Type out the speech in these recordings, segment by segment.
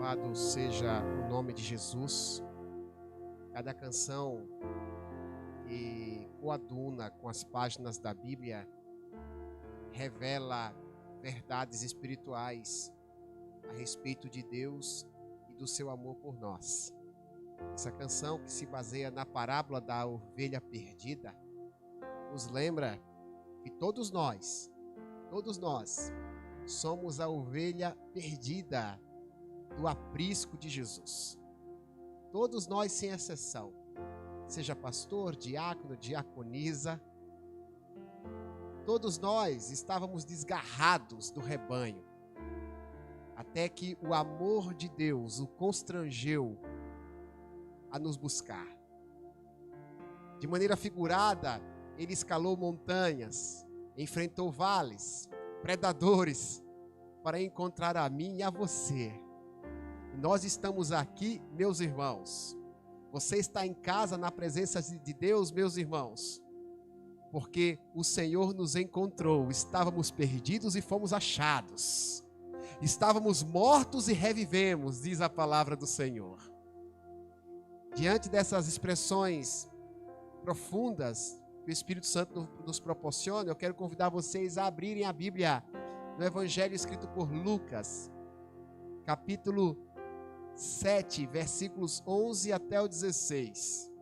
Louvado seja o nome de Jesus. Cada canção que coaduna com as páginas da Bíblia revela verdades espirituais a respeito de Deus e do seu amor por nós. Essa canção, que se baseia na parábola da ovelha perdida, nos lembra que todos nós somos a ovelha perdida do aprisco de Jesus. Todos nós, sem exceção, seja pastor, diácono, diaconisa, todos nós estávamos desgarrados do rebanho, até que o amor de Deus o constrangeu a nos buscar. De maneira figurada, ele escalou montanhas, enfrentou vales, predadores, para encontrar a mim e a você. Nós estamos aqui, meus irmãos. Você está em casa, na presença de Deus, meus irmãos, porque o Senhor nos encontrou. Estávamos perdidos e fomos achados. Estávamos mortos e revivemos, diz a palavra do Senhor. Diante dessas expressões profundas que o Espírito Santo nos proporciona, eu quero convidar vocês a abrirem a Bíblia no Evangelho escrito por Lucas, capítulo 7, versículos 11 até o 16.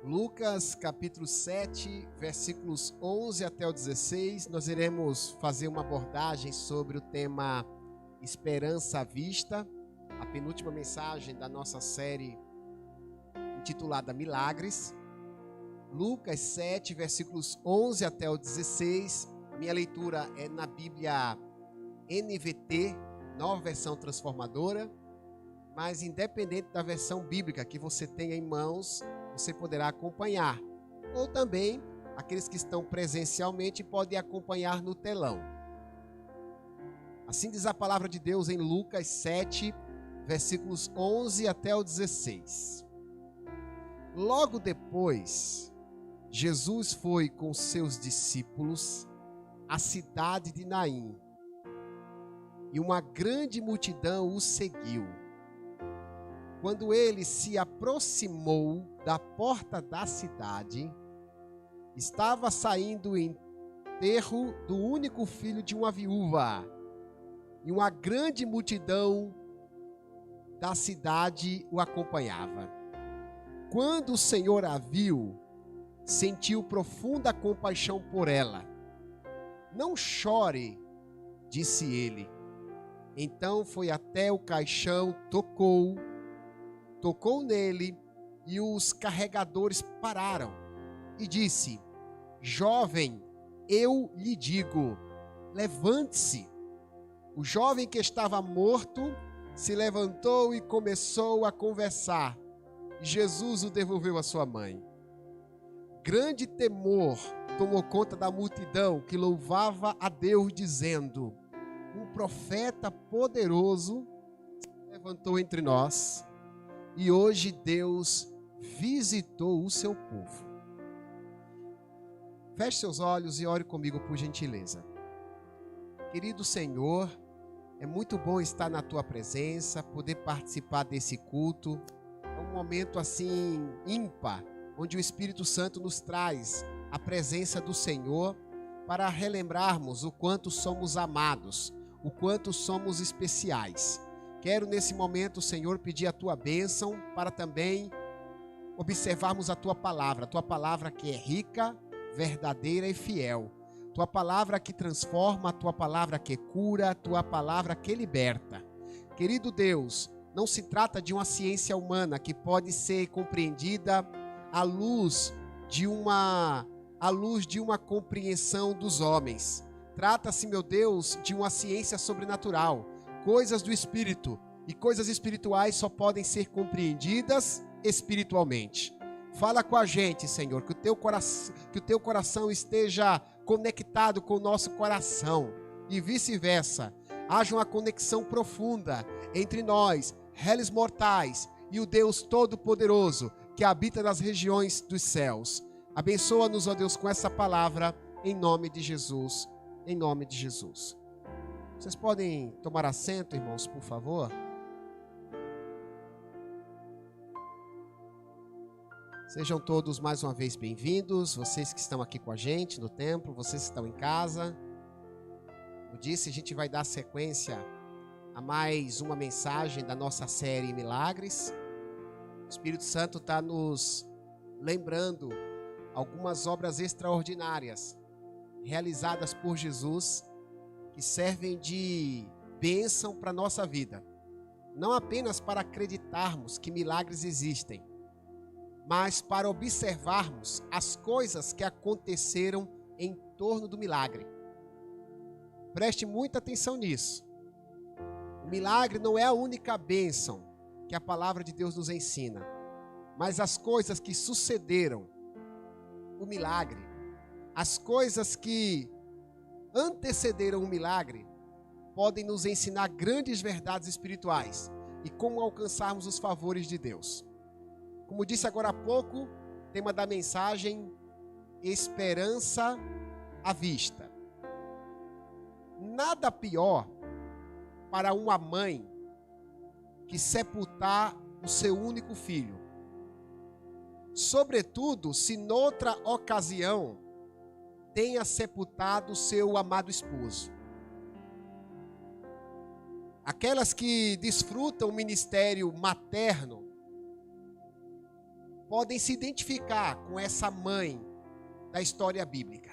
Lucas, capítulo 7, versículos 11 até o 16. Nós iremos fazer uma abordagem sobre o tema Esperança à Vista, a penúltima mensagem da nossa série intitulada Milagres. Lucas 7, versículos 11 até o 16. Minha leitura é na Bíblia NVT, Nova Versão Transformadora, mas independente da versão bíblica que você tenha em mãos, você poderá acompanhar. Ou também, aqueles que estão presencialmente podem acompanhar no telão. Assim diz a palavra de Deus em Lucas 7, versículos 11 até o 16. Logo depois, Jesus foi com seus discípulos à cidade de Naim, e uma grande multidão o seguiu. Quando ele se aproximou da porta da cidade, estava saindo o enterro do único filho de uma viúva, e uma grande multidão da cidade o acompanhava. Quando o Senhor a viu, sentiu profunda compaixão por ela. Não chore, disse ele. Então foi até o caixão, tocou nele, e os carregadores pararam. E disse: Jovem, eu lhe digo, levante-se. O jovem que estava morto se levantou e começou a conversar. Jesus o devolveu à sua mãe. Grande temor tomou conta da multidão que louvava a Deus, dizendo: um profeta poderoso se levantou entre nós, e hoje Deus visitou o seu povo. Feche seus olhos e ore comigo, por gentileza. Querido Senhor, é muito bom estar na tua presença, poder participar desse culto. É um momento assim ímpar, onde o Espírito Santo nos traz a presença do Senhor para relembrarmos o quanto somos amados, o quanto somos especiais. Quero nesse momento, Senhor, pedir a tua bênção para também observarmos a tua palavra que é rica, verdadeira e fiel. Tua palavra que transforma, a tua palavra que cura, a tua palavra que liberta. Querido Deus, não se trata de uma ciência humana que pode ser compreendida à luz de uma compreensão dos homens. Trata-se, meu Deus, de uma ciência sobrenatural, coisas do Espírito, e coisas espirituais só podem ser compreendidas espiritualmente. Fala com a gente, Senhor, que o teu coração esteja conectado com o nosso coração, e vice-versa. Haja uma conexão profunda entre nós, réis mortais, e o Deus Todo-Poderoso, que habita nas regiões dos céus. Abençoa-nos, ó Deus, com essa palavra, em nome de Jesus. Em nome de Jesus. Vocês podem tomar assento, irmãos, por favor? Sejam todos mais uma vez bem-vindos, vocês que estão aqui com a gente no templo, vocês que estão em casa. Como disse, a gente vai dar sequência a mais uma mensagem da nossa série Milagres. O Espírito Santo está nos lembrando algumas obras extraordinárias realizadas por Jesus, que servem de bênção para a nossa vida. Não apenas para acreditarmos que milagres existem, mas para observarmos as coisas que aconteceram em torno do milagre. Preste muita atenção nisso. O milagre não é a única bênção que a palavra de Deus nos ensina, mas as coisas que sucederam o milagre, as coisas que antecederam o milagre, podem nos ensinar grandes verdades espirituais e como alcançarmos os favores de Deus. Como disse agora há pouco, tema da mensagem: esperança à vista. Nada pior para uma mãe que sepultar o seu único filho, sobretudo se noutra ocasião tenha sepultado seu amado esposo. Aquelas que desfrutam o ministério materno podem se identificar com essa mãe da história bíblica.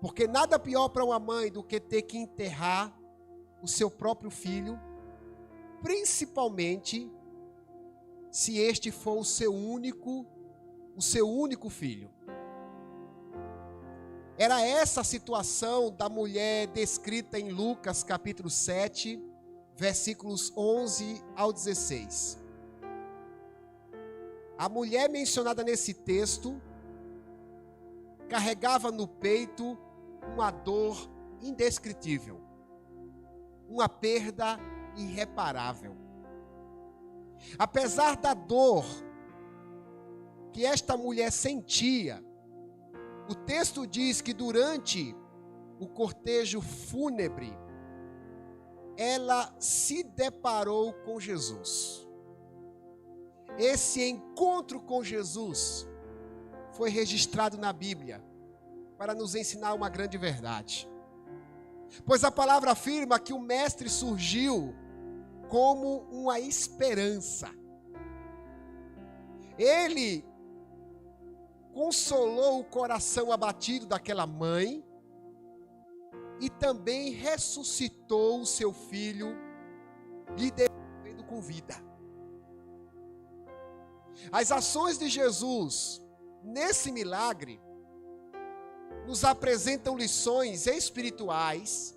Porque nada pior para uma mãe do que ter que enterrar o seu próprio filho, principalmente se este for o seu único filho. Era essa a situação da mulher descrita em Lucas capítulo 7, versículos 11 ao 16. A mulher mencionada nesse texto carregava no peito uma dor indescritível, uma perda irreparável. Apesar da dor que esta mulher sentia, o texto diz que durante o cortejo fúnebre, ela se deparou com Jesus. Esse encontro com Jesus foi registrado na Bíblia para nos ensinar uma grande verdade. Pois a palavra afirma que o Mestre surgiu como uma esperança. Ele consolou o coração abatido daquela mãe e também ressuscitou o seu filho, lhe devolvendo com vida. As ações de Jesus nesse milagre nos apresentam lições espirituais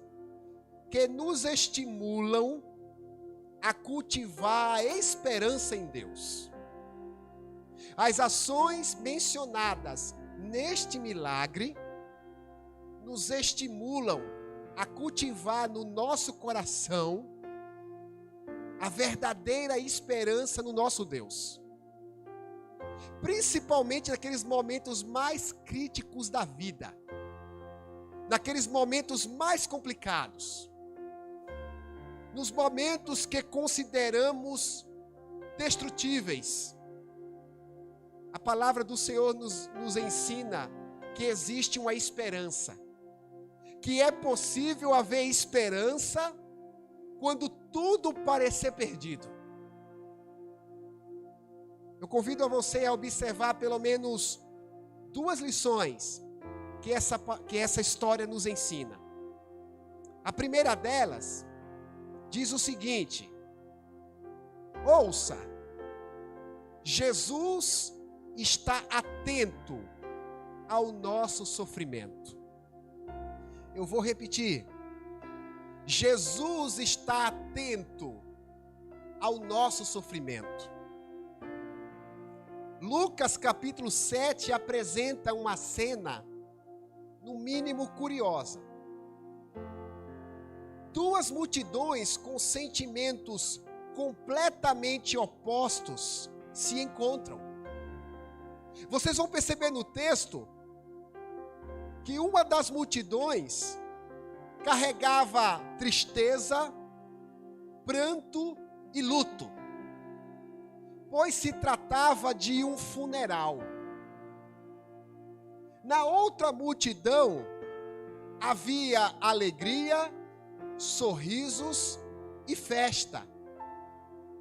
que nos estimulam a cultivar a esperança em Deus. As ações mencionadas neste milagre nos estimulam a cultivar no nosso coração a verdadeira esperança no nosso Deus. Principalmente naqueles momentos mais críticos da vida, naqueles momentos mais complicados, nos momentos que consideramos destrutíveis. A palavra do Senhor nos ensina que existe uma esperança, que é possível haver esperança quando tudo parecer perdido. Eu convido a você a observar pelo menos duas lições que essa história nos ensina. A primeira delas diz o seguinte: ouça, Jesus está atento ao nosso sofrimento. Eu vou repetir. Jesus está atento ao nosso sofrimento. Lucas capítulo 7 apresenta uma cena, no mínimo curiosa. Duas multidões com sentimentos completamente opostos se encontram. Vocês vão perceber no texto que uma das multidões carregava tristeza, pranto e luto, pois se tratava de um funeral. Na outra multidão havia alegria, sorrisos e festa,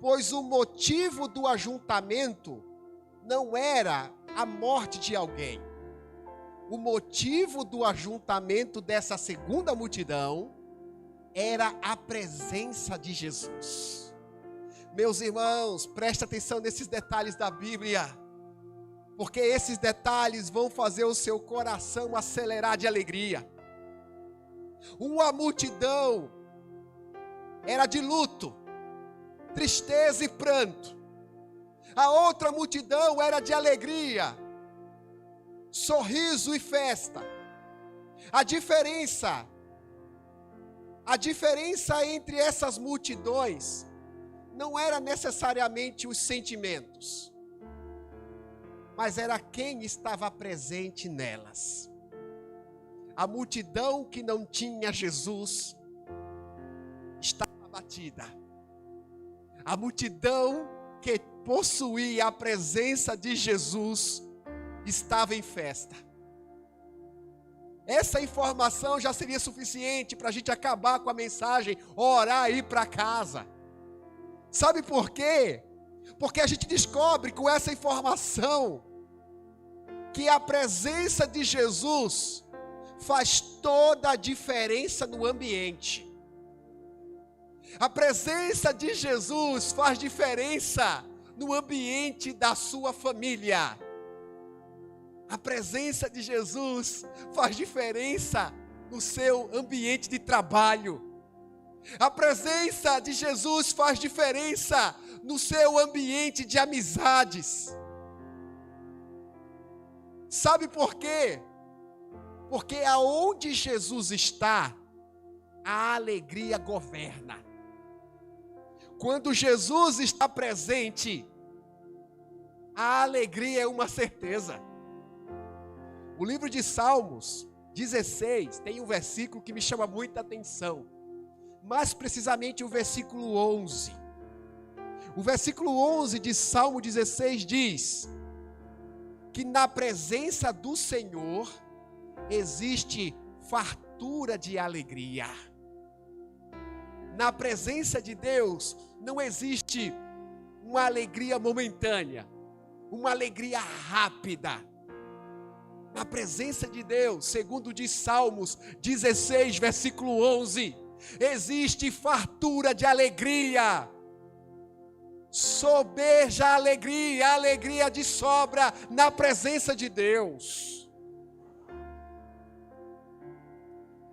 pois o motivo do ajuntamento não era a morte de alguém. O motivo do ajuntamento dessa segunda multidão era a presença de Jesus. Meus irmãos, preste atenção nesses detalhes da Bíblia, porque esses detalhes vão fazer o seu coração acelerar de alegria. Uma multidão era de luto, tristeza e pranto. A outra multidão era de alegria, sorriso e festa. A diferença entre essas multidões não era necessariamente os sentimentos, mas era quem estava presente nelas. A multidão que não tinha Jesus estava abatida. A multidão que possuía a presença de Jesus estava em festa. Essa informação já seria suficiente para a gente acabar com a mensagem, orar e ir para casa. Sabe por quê? Porque a gente descobre com essa informação que a presença de Jesus faz toda a diferença no ambiente. A presença de Jesus faz diferença no ambiente da sua família. A presença de Jesus faz diferença no seu ambiente de trabalho. A presença de Jesus faz diferença no seu ambiente de amizades. Sabe por quê? Porque aonde Jesus está, a alegria governa. Quando Jesus está presente, a alegria é uma certeza. O livro de Salmos 16 tem um versículo que me chama muita atenção. Mais precisamente o versículo 11. O versículo 11 de Salmo 16 diz que na presença do Senhor existe fartura de alegria. Na presença de Deus não existe uma alegria momentânea, uma alegria rápida. Na presença de Deus, segundo diz Salmos 16, versículo 11, existe fartura de alegria. Sobeja a alegria de sobra na presença de Deus.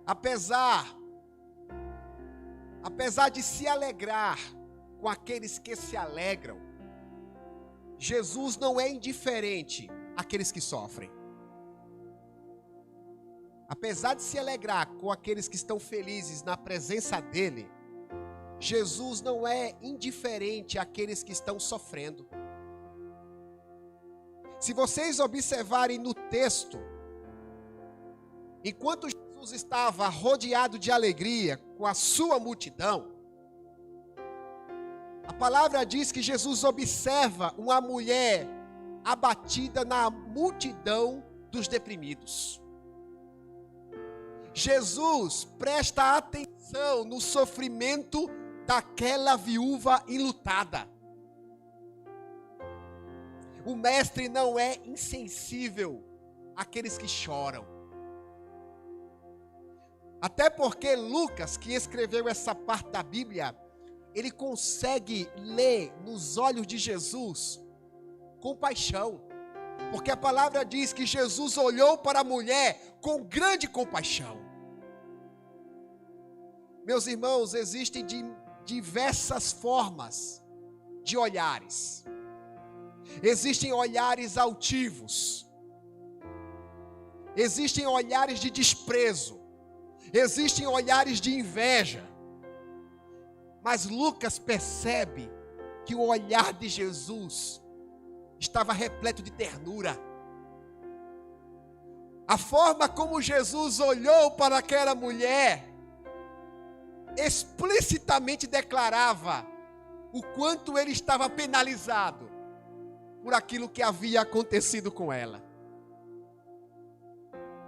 Apesar de se alegrar com aqueles que se alegram, Jesus não é indiferente àqueles que sofrem. Apesar de se alegrar com aqueles que estão felizes na presença dele, Jesus não é indiferente àqueles que estão sofrendo. Se vocês observarem no texto, enquanto Jesus estava rodeado de alegria com a sua multidão, a palavra diz que Jesus observa uma mulher abatida na multidão dos deprimidos. Jesus presta atenção no sofrimento daquela viúva enlutada. O mestre não é insensível àqueles que choram. Até porque Lucas, que escreveu essa parte da Bíblia, ele consegue ler nos olhos de Jesus compaixão. Porque a palavra diz que Jesus olhou para a mulher com grande compaixão. Meus irmãos, existem diversas formas de olhares. Existem olhares altivos. Existem olhares de desprezo. Existem olhares de inveja. Mas Lucas percebe que o olhar de Jesus estava repleto de ternura. A forma como Jesus olhou para aquela mulher explicitamente declarava o quanto ele estava penalizado por aquilo que havia acontecido com ela.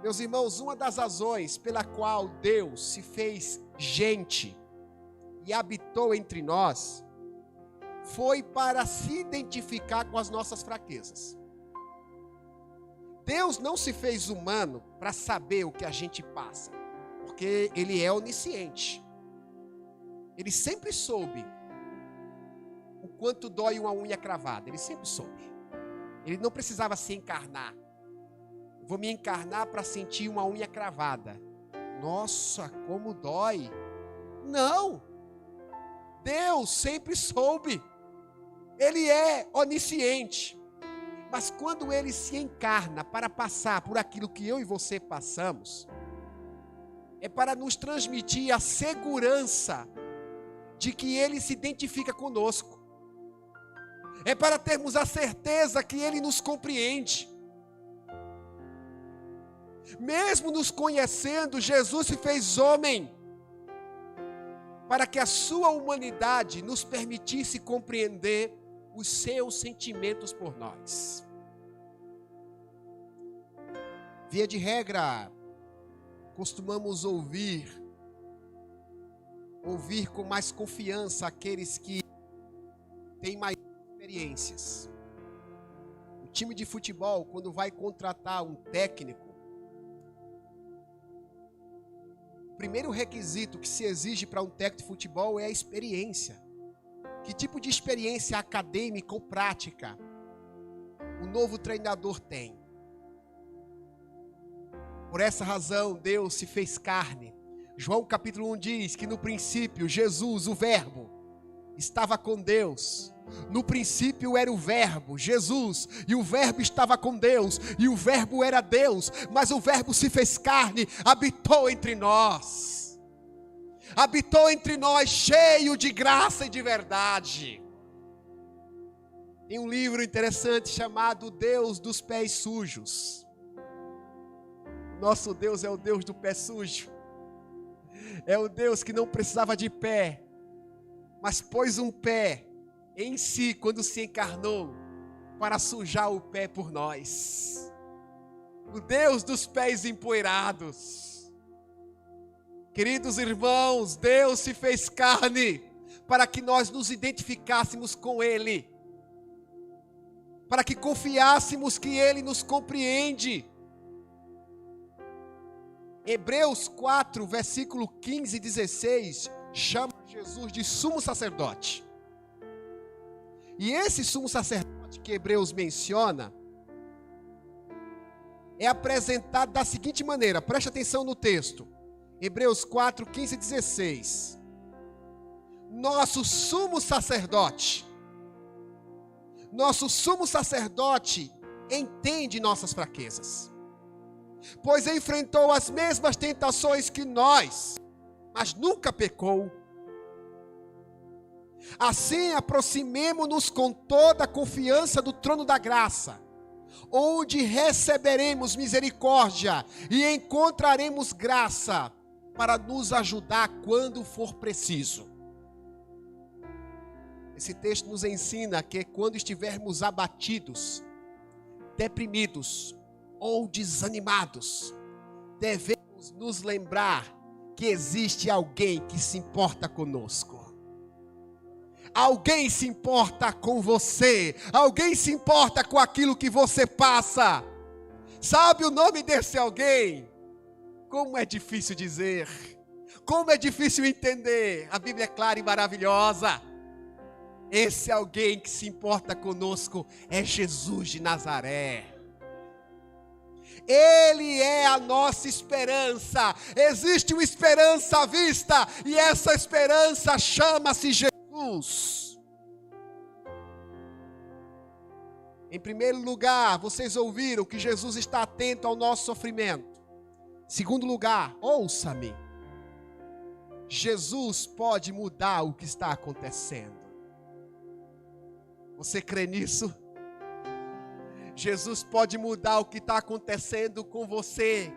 Meus irmãos, uma das razões pela qual Deus se fez gente e habitou entre nós foi para se identificar com as nossas fraquezas. Deus não se fez humano para saber o que a gente passa, porque Ele é onisciente. Ele sempre soube o quanto dói uma unha cravada, Ele sempre soube. Ele não precisava se encarnar. Vou me encarnar para sentir uma unha cravada. Nossa, como dói. Não. Deus sempre soube. Ele é onisciente. Mas quando Ele se encarna para passar por aquilo que eu e você passamos, é para nos transmitir a segurança de que Ele se identifica conosco. É para termos a certeza que Ele nos compreende. Mesmo nos conhecendo, Jesus se fez homem para que a sua humanidade nos permitisse compreender os seus sentimentos por nós. Via de regra, costumamos ouvir com mais confiança aqueles que têm mais experiências. O time de futebol, quando vai contratar um técnico, o primeiro requisito que se exige para um técnico de futebol é a experiência. Que tipo de experiência acadêmica ou prática o novo treinador tem? Por essa razão, Deus se fez carne. João capítulo 1 diz que no princípio, Jesus, o Verbo, estava com Deus. No princípio era o Verbo, Jesus, e o Verbo estava com Deus, e o Verbo era Deus, mas o Verbo se fez carne, habitou entre nós. Habitou entre nós cheio de graça e de verdade. Tem um livro interessante chamado Deus dos Pés Sujos. Nosso Deus é o Deus do pé sujo. É o Deus que não precisava de pé, mas pôs um pé em si quando se encarnou para sujar o pé por nós. O Deus dos pés empoeirados. Queridos irmãos, Deus se fez carne para que nós nos identificássemos com Ele, para que confiássemos que Ele nos compreende. Hebreus 4, versículo 15 e 16, chama Jesus de sumo sacerdote. E esse sumo sacerdote que Hebreus menciona, é apresentado da seguinte maneira, preste atenção no texto. Hebreus 4, 15 e 16. Nosso sumo sacerdote entende nossas fraquezas, pois enfrentou as mesmas tentações que nós, mas nunca pecou. Assim, aproximemo-nos com toda a confiança do trono da graça, onde receberemos misericórdia e encontraremos graça para nos ajudar quando for preciso. Esse texto nos ensina que quando estivermos abatidos, deprimidos ou desanimados, devemos nos lembrar que existe alguém que se importa conosco. Alguém se importa com você. Alguém se importa com aquilo que você passa. Sabe o nome desse alguém? Como é difícil dizer. Como é difícil entender. A Bíblia é clara e maravilhosa. Esse alguém que se importa conosco é Jesus de Nazaré. Ele é a nossa esperança. Existe uma esperança à vista, e essa esperança chama-se Jesus. Em primeiro lugar, vocês ouviram que Jesus está atento ao nosso sofrimento. Segundo lugar, ouça-me. Jesus pode mudar o que está acontecendo. Você crê nisso? Jesus pode mudar o que está acontecendo com você.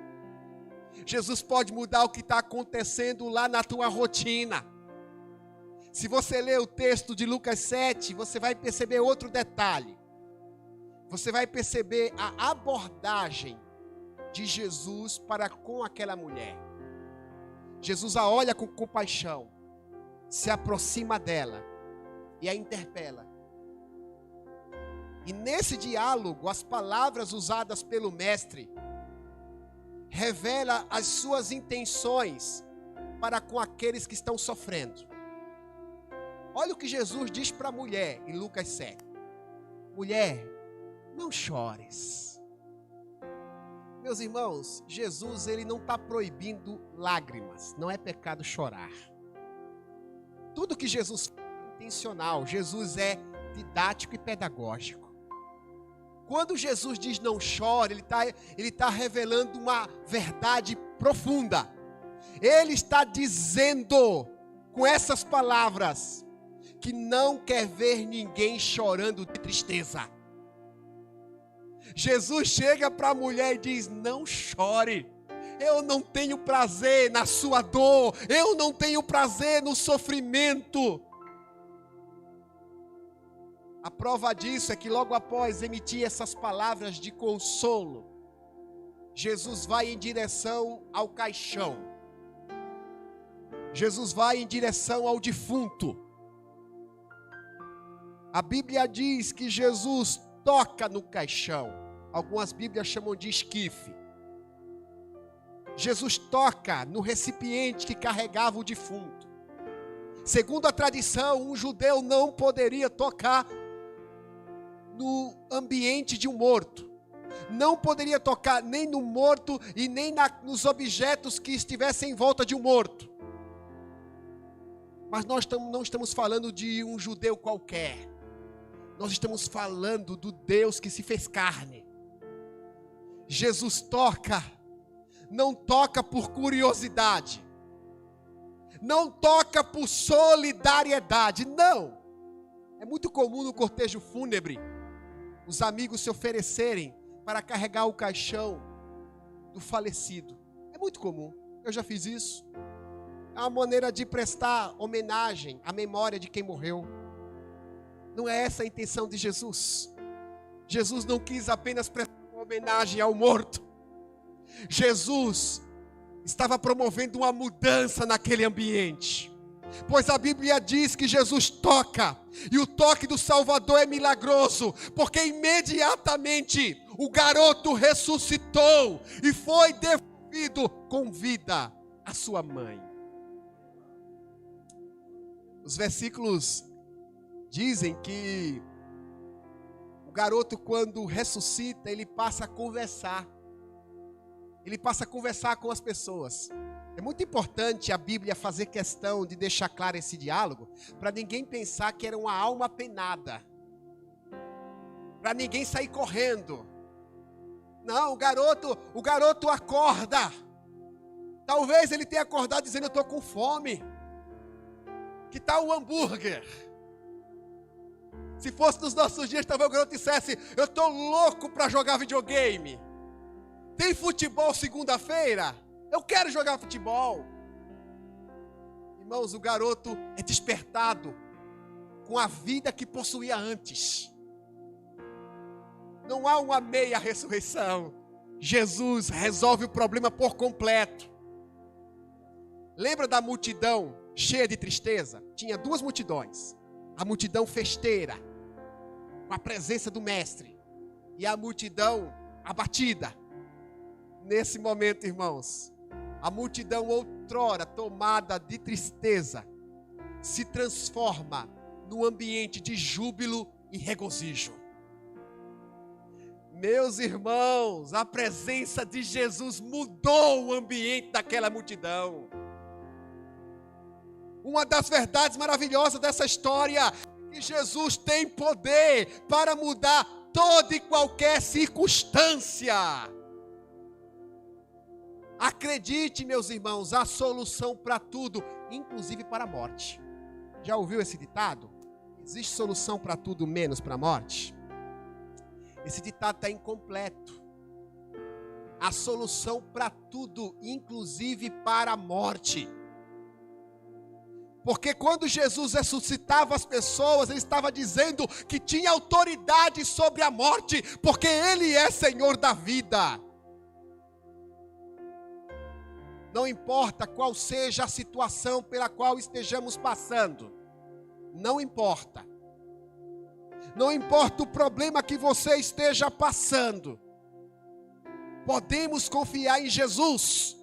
Jesus pode mudar o que está acontecendo lá na tua rotina. Se você ler o texto de Lucas 7, você vai perceber outro detalhe. Você vai perceber a abordagem de Jesus para com aquela mulher. Jesus a olha com compaixão, se aproxima dela e a interpela. E nesse diálogo, as palavras usadas pelo mestre revela as suas intenções para com aqueles que estão sofrendo. Olha o que Jesus diz para a mulher em Lucas 7. Mulher, não chores. Meus irmãos, Jesus ele não está proibindo lágrimas. Não é pecado chorar. Tudo que Jesus faz é intencional. Jesus é didático e pedagógico. Quando Jesus diz não chore, ele tá revelando uma verdade profunda. Ele está dizendo com essas palavras que não quer ver ninguém chorando de tristeza. Jesus chega para a mulher e diz: não chore. Eu não tenho prazer na sua dor. Eu não tenho prazer no sofrimento. A prova disso é que logo após emitir essas palavras de consolo, Jesus vai em direção ao caixão. Jesus vai em direção ao defunto. A Bíblia diz que Jesus toca no caixão. Algumas Bíblias chamam de esquife. Jesus toca no recipiente que carregava o defunto. Segundo a tradição, um judeu não poderia tocar no ambiente de um morto. Não poderia tocar nem no morto e nem nos objetos que estivessem em volta de um morto. Mas nós não estamos falando de um judeu qualquer. Nós estamos falando do Deus que se fez carne. Jesus toca, não toca por curiosidade, não toca por solidariedade, não. É muito comum no cortejo fúnebre os amigos se oferecerem para carregar o caixão do falecido. É muito comum, eu já fiz isso. É uma maneira de prestar homenagem à memória de quem morreu. Não é essa a intenção de Jesus. Jesus não quis apenas prestar uma homenagem ao morto. Jesus estava promovendo uma mudança naquele ambiente. Pois a Bíblia diz que Jesus toca, e o toque do Salvador é milagroso, porque imediatamente o garoto ressuscitou e foi devolvido com vida à sua mãe. Os versículos dizem que o garoto, quando ressuscita, ele passa a conversar. Ele passa a conversar com as pessoas. É muito importante a Bíblia fazer questão de deixar claro esse diálogo, para ninguém pensar que era uma alma penada, para ninguém sair correndo. Não, o garoto acorda. Talvez ele tenha acordado dizendo: eu estou com fome. Que tal o hambúrguer? Se fosse nos nossos dias, talvez o garoto dissesse: eu estou louco para jogar videogame. Tem futebol segunda-feira? Eu quero jogar futebol. Irmãos, o garoto é despertado com a vida que possuía antes. Não há uma meia ressurreição. Jesus resolve o problema por completo. Lembra da multidão cheia de tristeza? Tinha duas multidões. A multidão festeira, com a presença do mestre, e a multidão abatida. Nesse momento, irmãos, a multidão outrora tomada de tristeza se transforma num ambiente de júbilo e regozijo. Meus irmãos, a presença de Jesus mudou o ambiente daquela multidão. Uma das verdades maravilhosas dessa história é que Jesus tem poder para mudar toda e qualquer circunstância. Acredite, meus irmãos, a solução para tudo, inclusive para a morte. Já ouviu esse ditado? Existe solução para tudo, menos para a morte? Esse ditado está incompleto. a solução para tudo, inclusive para a morte. Porque quando Jesus ressuscitava as pessoas, ele estava dizendo que tinha autoridade sobre a morte, porque ele é Senhor da vida. Não importa qual seja a situação pela qual estejamos passando, não importa. Não importa o problema que você esteja passando, podemos confiar em Jesus,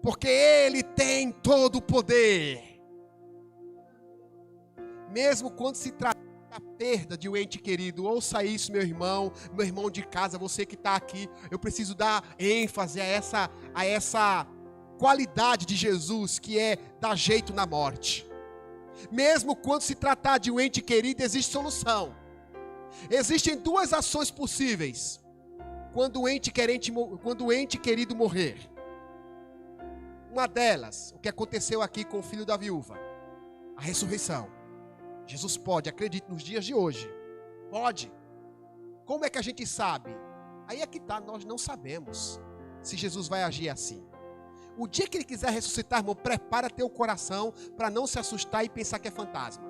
porque Ele tem todo o poder. Mesmo quando se trata da perda de um ente querido, ouça isso, meu irmão de casa, você que está aqui, eu preciso dar ênfase a essa qualidade de Jesus, que é dar jeito na morte. Mesmo quando se tratar de um ente querido, existe solução. Existem duas ações possíveis quando o ente querido morrer. Uma delas, o que aconteceu aqui com o filho da viúva, a ressurreição. Jesus pode, acredite, nos dias de hoje, pode. Como é que a gente sabe? Aí é que está, nós não sabemos se Jesus vai agir assim. O dia que Ele quiser ressuscitar, irmão, prepara teu coração para não se assustar e pensar que é fantasma.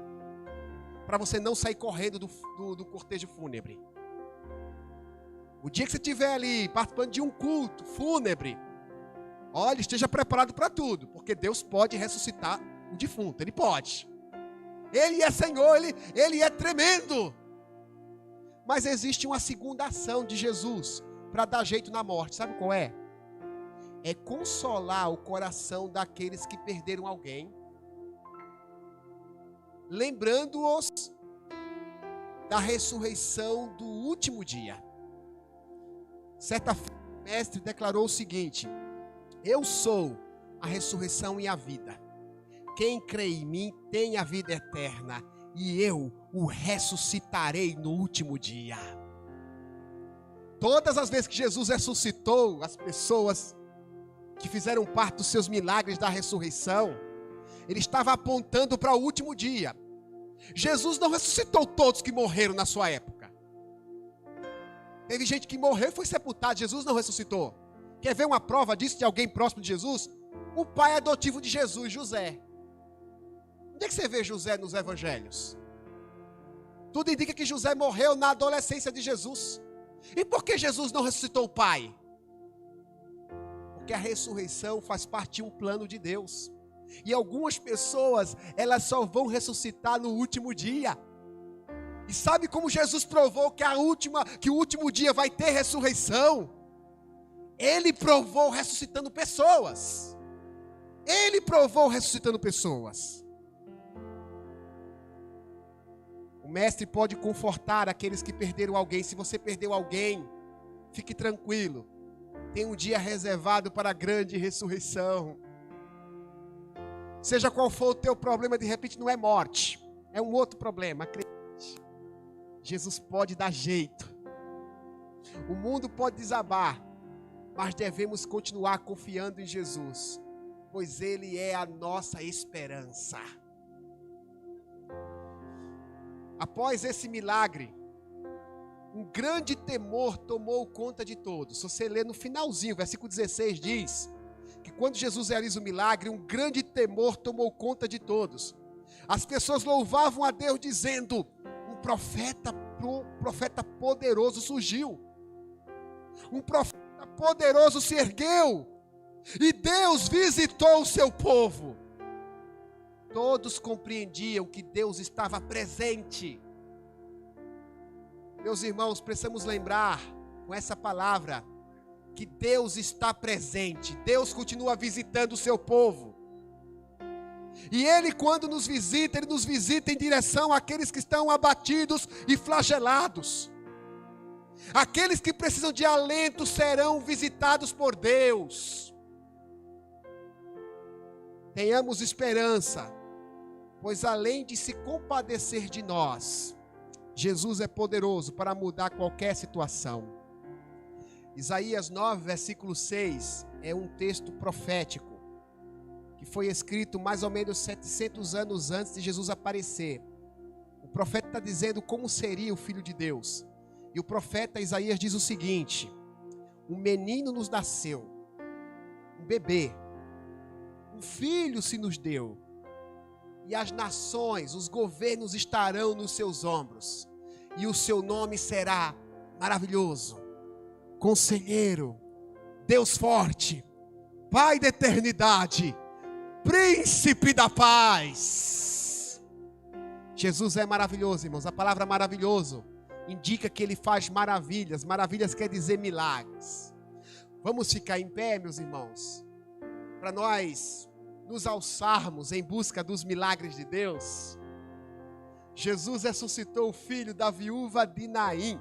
Para você não sair correndo do cortejo fúnebre. O dia que você estiver ali participando de um culto fúnebre, olha, esteja preparado para tudo, porque Deus pode ressuscitar o defunto, Ele pode. Ele é Senhor, Ele é tremendo. Mas existe uma segunda ação de Jesus para dar jeito na morte, sabe qual é? É consolar o coração daqueles que perderam alguém, lembrando-os da ressurreição do último dia. Certa feita, o mestre declarou o seguinte: eu sou a ressurreição e a vida. Quem crê em mim tem a vida eterna, e eu o ressuscitarei no último dia. Todas as vezes que Jesus ressuscitou as pessoas que fizeram parte dos seus milagres da ressurreição, Ele estava apontando para o último dia. Jesus não ressuscitou todos que morreram na sua época. Teve gente que morreu e foi sepultada, Jesus não ressuscitou. Quer ver uma prova disso de alguém próximo de Jesus? O pai adotivo de Jesus, José. Onde é que você vê José nos evangelhos? Tudo indica que José morreu na adolescência de Jesus. E por que Jesus não ressuscitou o pai? Porque a ressurreição faz parte de um plano de Deus. E algumas pessoas, elas só vão ressuscitar no último dia. E sabe como Jesus provou que o último dia vai ter ressurreição? Ele provou ressuscitando pessoas. Ele provou ressuscitando pessoas. O mestre pode confortar aqueles que perderam alguém. Se você perdeu alguém, fique tranquilo. Tem um dia reservado para a grande ressurreição. Seja qual for o teu problema, de repente não é morte, é um outro problema. Acredite, Jesus pode dar jeito. O mundo pode desabar, mas devemos continuar confiando em Jesus, pois Ele é a nossa esperança. Após esse milagre, um grande temor tomou conta de todos. Se você ler no finalzinho, versículo 16 diz que quando Jesus realiza o milagre, um grande temor tomou conta de todos. As pessoas louvavam a Deus dizendo: um profeta poderoso surgiu. Um profeta poderoso se ergueu. E Deus visitou o seu povo. Todos compreendiam que Deus estava presente. Meus irmãos, precisamos lembrar com essa palavra que Deus está presente. Deus continua visitando o seu povo. E Ele, quando nos visita, Ele nos visita em direção àqueles que estão abatidos e flagelados. Aqueles que precisam de alento serão visitados por Deus. Tenhamos esperança, pois além de se compadecer de nós, Jesus é poderoso para mudar qualquer situação. Isaías 9, versículo 6, é um texto profético, que foi escrito mais ou menos 700 anos antes de Jesus aparecer. O profeta está dizendo como seria o Filho de Deus. E o profeta Isaías diz o seguinte: um menino nos nasceu, um bebê, um filho se nos deu, e as nações, os governos estarão nos seus ombros, e o seu nome será maravilhoso, Conselheiro, Deus forte, Pai da eternidade, Príncipe da paz. Jesus é maravilhoso, irmãos. A palavra maravilhoso indica que ele faz maravilhas. Maravilhas quer dizer milagres. Vamos ficar em pé, meus irmãos, para nós nos alçarmos em busca dos milagres de Deus. Jesus ressuscitou o filho da viúva de Naim.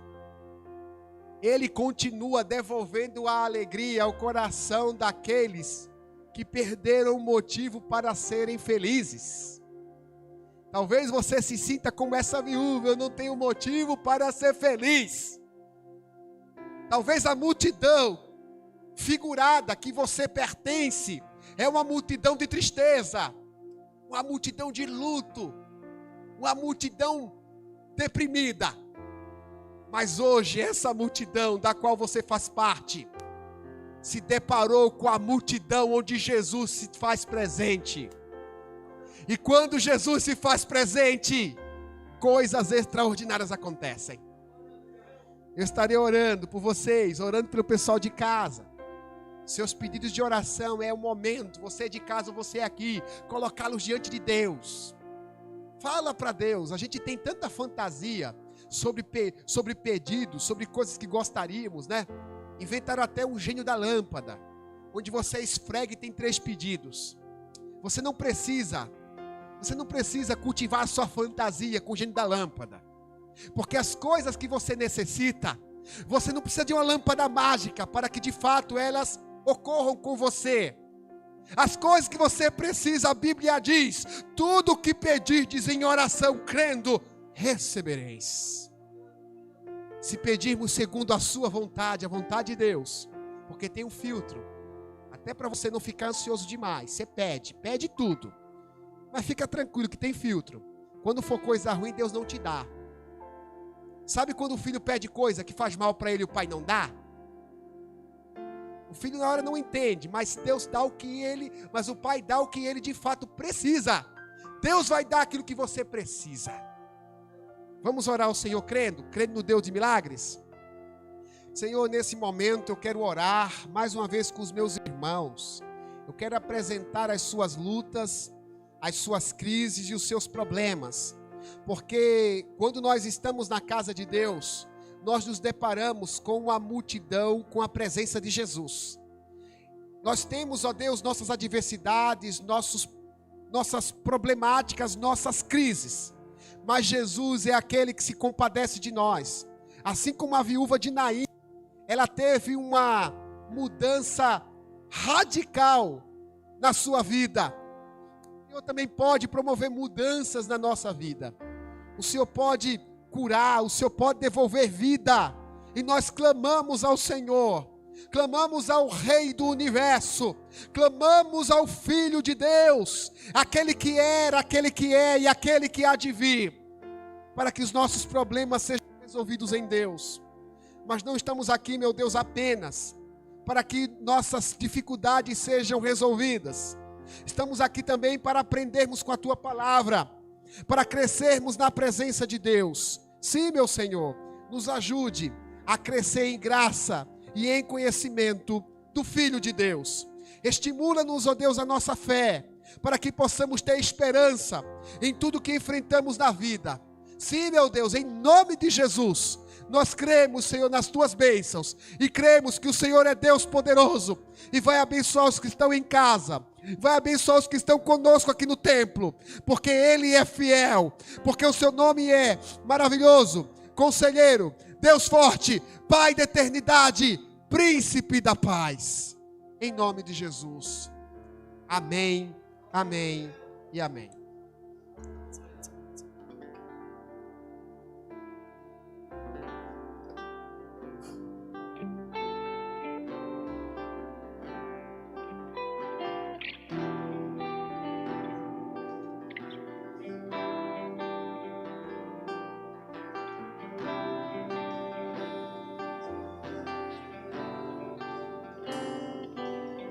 Ele continua devolvendo a alegria ao coração daqueles que perderam o motivo para serem felizes. Talvez você se sinta como essa viúva: eu não tenho motivo para ser feliz. Talvez a multidão figurada que você pertence é uma multidão de tristeza, uma multidão de luto, uma multidão deprimida. Mas hoje essa multidão da qual você faz parte se deparou com a multidão onde Jesus se faz presente. E quando Jesus se faz presente, coisas extraordinárias acontecem. Eu estarei orando por vocês, orando pelo pessoal de casa. Seus pedidos de oração é o momento, você de casa, você aqui, colocá-los diante de Deus. Fala para Deus. A gente tem tanta fantasia sobre pedidos, sobre coisas que gostaríamos, né? Inventaram até um gênio da lâmpada, onde você esfrega e tem 3 pedidos. Você não precisa cultivar a sua fantasia com o gênio da lâmpada, porque as coisas que você necessita, você não precisa de uma lâmpada mágica para que de fato elas ocorram com você. As coisas que você precisa, a Bíblia diz: tudo o que pedirdes em oração crendo, recebereis. Se pedirmos segundo a sua vontade, a vontade de Deus, porque tem um filtro, até para você não ficar ansioso demais. Você pede tudo, mas fica tranquilo que tem filtro. Quando for coisa ruim, Deus não te dá. Sabe quando o filho pede coisa que faz mal para ele e o pai não dá? O filho na hora não entende, mas Deus dá mas o pai dá o que ele de fato precisa. Deus vai dar aquilo que você precisa. Vamos orar ao Senhor crendo no Deus de milagres? Senhor, nesse momento eu quero orar mais uma vez com os meus irmãos. Eu quero apresentar as suas lutas, as suas crises e os seus problemas. Porque quando nós estamos na casa de Deus, nós nos deparamos com uma multidão, com a presença de Jesus. Nós temos, ó Deus, nossas adversidades, nossas problemáticas, nossas crises. Mas Jesus é aquele que se compadece de nós. Assim como a viúva de Naim, ela teve uma mudança radical na sua vida. O Senhor também pode promover mudanças na nossa vida. O Senhor pode curar, o Senhor pode devolver vida. E nós clamamos ao Senhor, clamamos ao Rei do Universo, clamamos ao Filho de Deus, aquele que era, aquele que é e aquele que há de vir, para que os nossos problemas sejam resolvidos em Deus. Mas não estamos aqui, meu Deus, apenas para que nossas dificuldades sejam resolvidas. Estamos aqui também para aprendermos com a Tua Palavra, para crescermos na presença de Deus. Sim, meu Senhor, nos ajude a crescer em graça e em conhecimento do Filho de Deus. Estimula-nos, ó Deus, a nossa fé, para que possamos ter esperança em tudo que enfrentamos na vida. Sim, meu Deus, em nome de Jesus, nós cremos, Senhor, nas Tuas bênçãos, e cremos que o Senhor é Deus poderoso, e vai abençoar os que estão em casa, vai abençoar os que estão conosco aqui no templo, porque Ele é fiel, porque o Seu nome é maravilhoso, Conselheiro, Deus forte, Pai da eternidade, Príncipe da paz. Em nome de Jesus. Amém, amém e amém.